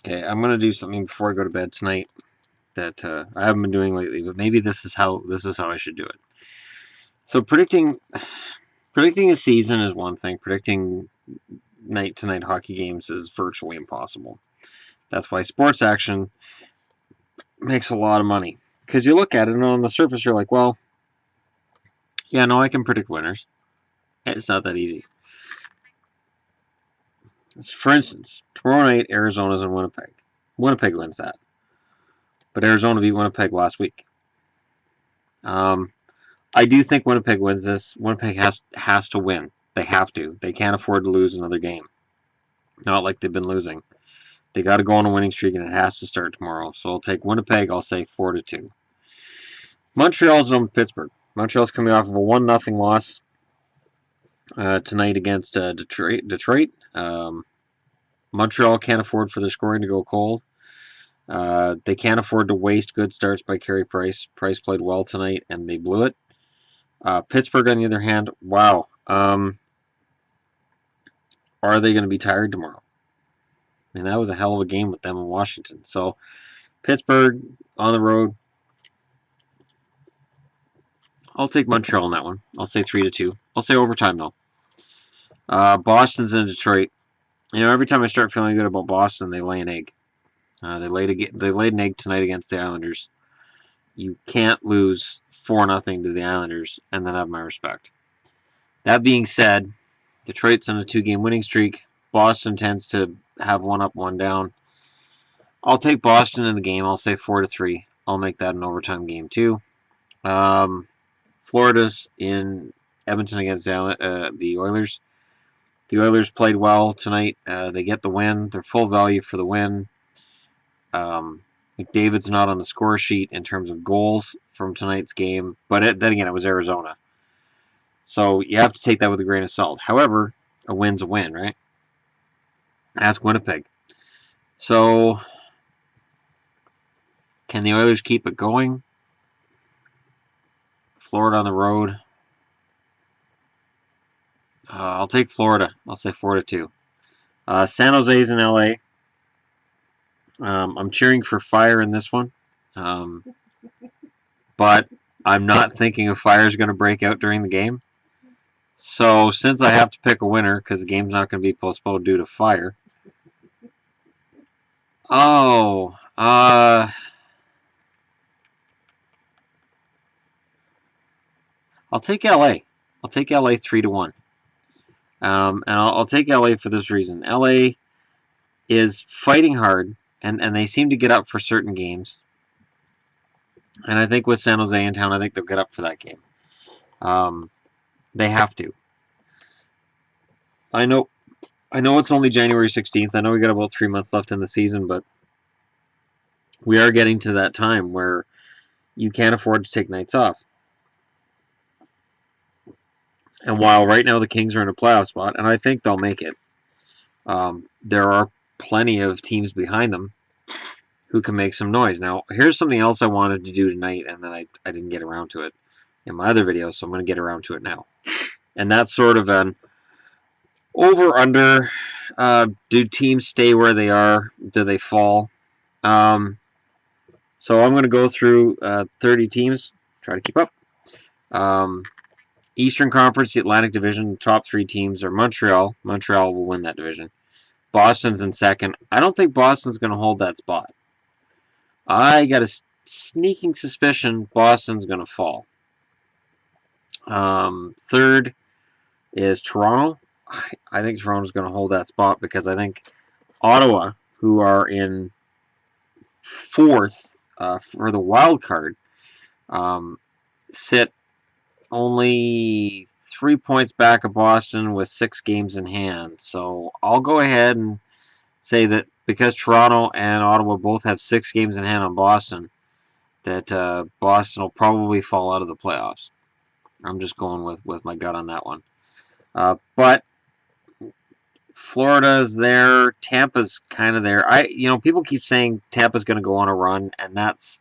Okay, I'm gonna do something before I go to bed tonight that I haven't been doing lately, but maybe this is how I should do it. So predicting a season is one thing. Predicting night-to-night hockey games is virtually impossible. That's why sports action makes a lot of money. Because you look at it, and on the surface, you're like, well, yeah, no, I can predict winners. It's not that easy. For instance, tomorrow night, Arizona's in Winnipeg. Winnipeg wins that. But Arizona beat Winnipeg last week. I do think Winnipeg wins this. Winnipeg has to win. They have to. They can't afford to lose another game. Not like they've been losing. They got to go on a winning streak, and it has to start tomorrow. So I'll take Winnipeg. I'll say 4-2. Montreal's on Pittsburgh. Montreal's coming off of a 1-0 loss tonight against Detroit. Montreal can't afford for their scoring to go cold. They can't afford to waste good starts by Carey Price. Price played well tonight, and they blew it. Pittsburgh, on the other hand, wow. Are they going to be tired tomorrow? I mean, that was a hell of a game with them in Washington. So, Pittsburgh on the road. I'll take Montreal in that one. I'll say 3-2. I'll say overtime, though. Boston's in Detroit. You know, every time I start feeling good about Boston, they lay an egg. They laid an egg tonight against the Islanders. You can't lose 4-0 to the Islanders and then have my respect. That being said, Detroit's on a 2-game winning streak. Boston tends to have one up, one down. I'll take Boston in the game. I'll say 4-3. I'll make that an overtime game too. Florida's in Edmonton against the Oilers. The Oilers played well tonight. They get the win. They're full value for the win. McDavid's not on the score sheet in terms of goals from tonight's game, but then again, it was Arizona. So you have to take that with a grain of salt. However, a win's a win, right? Ask Winnipeg. So, can the Oilers keep it going? Florida on the road. I'll take Florida. I'll say 4-2. San Jose's in LA. I'm cheering for Fire in this one. But I'm not thinking a Fire is going to break out during the game. So, since I have to pick a winner, because the game's not going to be postponed due to Fire. I'll take LA. I'll take LA 3-1. And I'll take LA for this reason. LA is fighting hard, and they seem to get up for certain games. And I think with San Jose in town, I think they'll get up for that game. They have to. I know it's only January 16th. I know we got about 3 months left in the season, but we are getting to that time where you can't afford to take nights off. And while right now the Kings are in a playoff spot, and I think they'll make it, there are plenty of teams behind them who can make some noise. Now, here's something else I wanted to do tonight, and then I didn't get around to it in my other video, so I'm going to get around to it now. And that's sort of an over-under. Do teams stay where they are? Do they fall? So I'm going to go through 30 teams, try to keep up. Eastern Conference, the Atlantic Division, top 3 teams are Montreal. Montreal will win that division. Boston's in second. I don't think Boston's going to hold that spot. I got a sneaking suspicion Boston's going to fall. Third is Toronto. I think Toronto's going to hold that spot because I think Ottawa, who are in fourth for the wild card, sit only 3 points back of Boston with 6 games in hand. So I'll go ahead and say that because Toronto and Ottawa both have 6 games in hand on Boston, that Boston will probably fall out of the playoffs. I'm just going with my gut on that one. But Florida's there. Tampa's kind of there. People keep saying Tampa's going to go on a run, and that's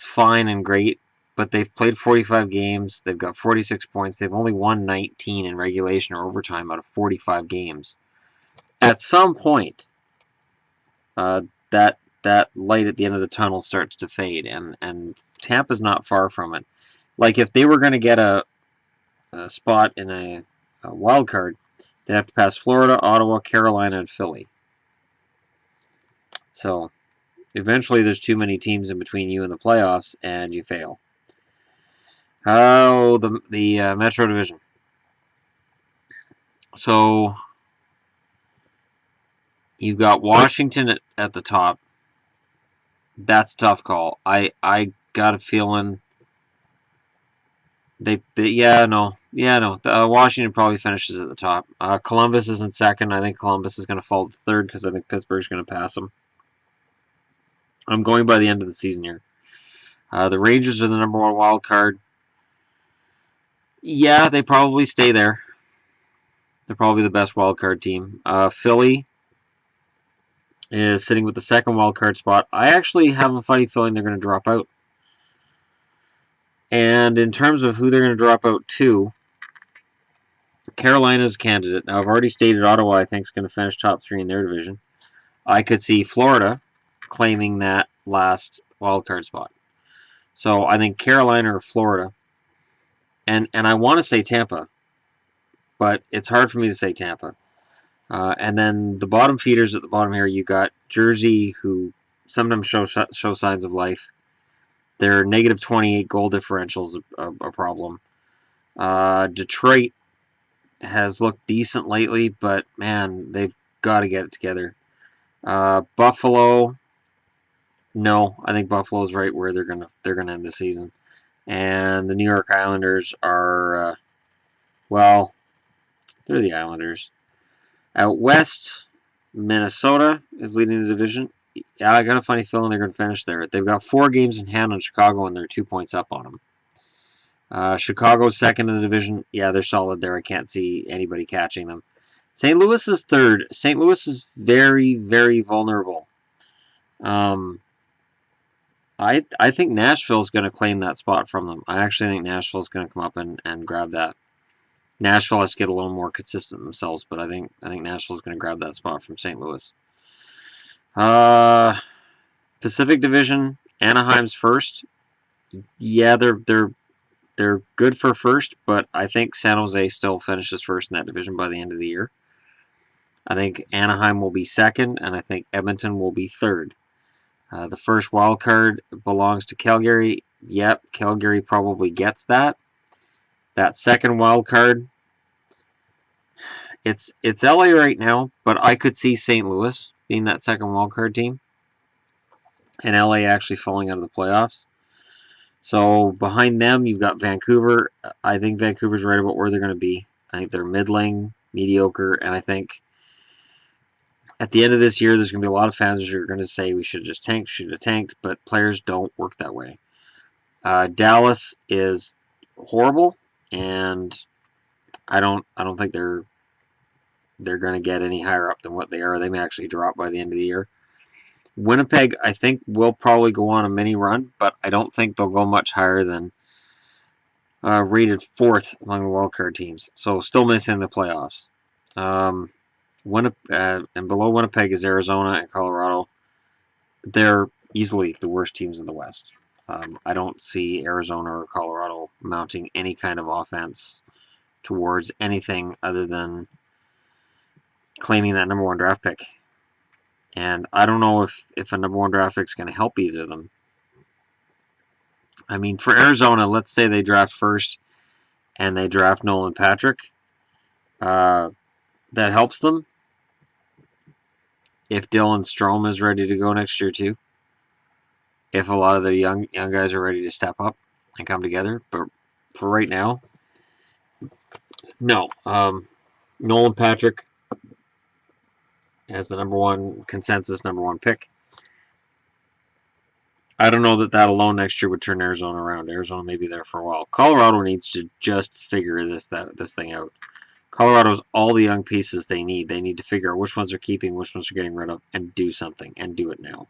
fine and great. But they've played 45 games. They've got 46 points. They've only won 19 in regulation or overtime out of 45 games. At some point, that light at the end of the tunnel starts to fade, and Tampa's not far from it. Like if they were going to get a spot in a wild card, they'd have to pass Florida, Ottawa, Carolina, and Philly. So eventually, there's too many teams in between you and the playoffs, and you fail. Oh, the Metro Division. So you've got Washington at the top. That's a tough call. I got a feeling Washington probably finishes at the top. Columbus is in second. I think Columbus is going to fall to third because I think Pittsburgh's going to pass them. I'm going by the end of the season here. The Rangers are the number one wild card. Yeah, they probably stay there. They're probably the best wild card team. Philly is sitting with the second wild card spot. I actually have a funny feeling they're going to drop out. And in terms of who they're going to drop out to, Carolina's a candidate. Now, I've already stated Ottawa, I think, is going to finish top 3 in their division. I could see Florida claiming that last wild card spot. So I think Carolina or Florida. And I want to say Tampa, but it's hard for me to say Tampa. And then the bottom feeders at the bottom here, you got Jersey, who sometimes show signs of life. Their negative 28 goal differential is a problem. Detroit has looked decent lately, but man, they've got to get it together. Buffalo, no, I think Buffalo's right where they're gonna end the season. And the New York Islanders are, well, they're the Islanders. Out west, Minnesota is leading the division. Yeah, I got a funny feeling they're going to finish there. They've got 4 games in hand on Chicago, and they're 2 points up on them. Chicago's second in the division. Yeah, they're solid there. I can't see anybody catching them. St. Louis is third. St. Louis is very, very vulnerable. I think Nashville's going to claim that spot from them. I actually think Nashville's going to come up and grab that. Nashville has to get a little more consistent themselves, but I think Nashville's going to grab that spot from St. Louis. Pacific Division, Anaheim's first. Yeah, they're good for first, but I think San Jose still finishes first in that division by the end of the year. I think Anaheim will be second, and I think Edmonton will be third. The first wild card belongs to Calgary. Yep, Calgary probably gets that. That second wild card, it's LA right now, but I could see St. Louis being that second wild card team, and LA actually falling out of the playoffs. So behind them, you've got Vancouver. I think Vancouver's right about where they're going to be. I think they're middling, mediocre, and I think at the end of this year, there's going to be a lot of fans who are going to say we should just tank, should have tanked, but players don't work that way. Dallas is horrible, and I don't think they're going to get any higher up than what they are. They may actually drop by the end of the year. Winnipeg, I think, will probably go on a mini run, but I don't think they'll go much higher than rated 4th among the wildcard teams. So still missing the playoffs. And below Winnipeg is Arizona and Colorado. They're easily the worst teams in the West. I don't see Arizona or Colorado mounting any kind of offense towards anything other than claiming that number 1 draft pick. And I don't know if a number 1 draft pick is going to help either of them. I mean, for Arizona, let's say they draft first and they draft Nolan Patrick. That helps them. If Dylan Strome is ready to go next year too. If a lot of the young guys are ready to step up and come together. But for right now, no. Nolan Patrick as the number 1 consensus number 1 pick. I don't know that alone next year would turn Arizona around. Arizona may be there for a while. Colorado needs to just figure this thing out. Colorado's all the young pieces they need. They need to figure out which ones they're keeping, which ones they're getting rid of, and do something, and do it now.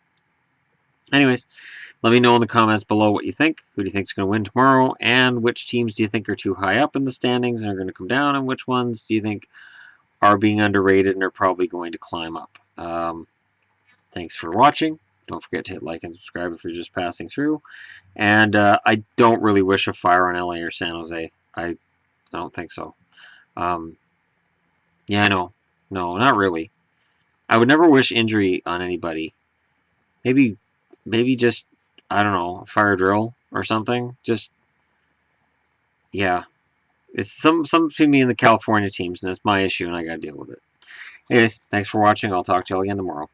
Anyways, let me know in the comments below what you think. Who do you think is going to win tomorrow? And which teams do you think are too high up in the standings and are going to come down? And which ones do you think are being underrated and are probably going to climb up? Thank Thanks for watching. Don't forget to hit like and subscribe if you're just passing through. And I don't really wish a fire on LA or San Jose. I don't think so. Yeah, no, not really. I would never wish injury on anybody. Maybe just, I don't know, a fire drill or something. Just, yeah. It's some between me and the California teams, and it's my issue, and I gotta deal with it. Anyways, thanks for watching. I'll talk to you all again tomorrow.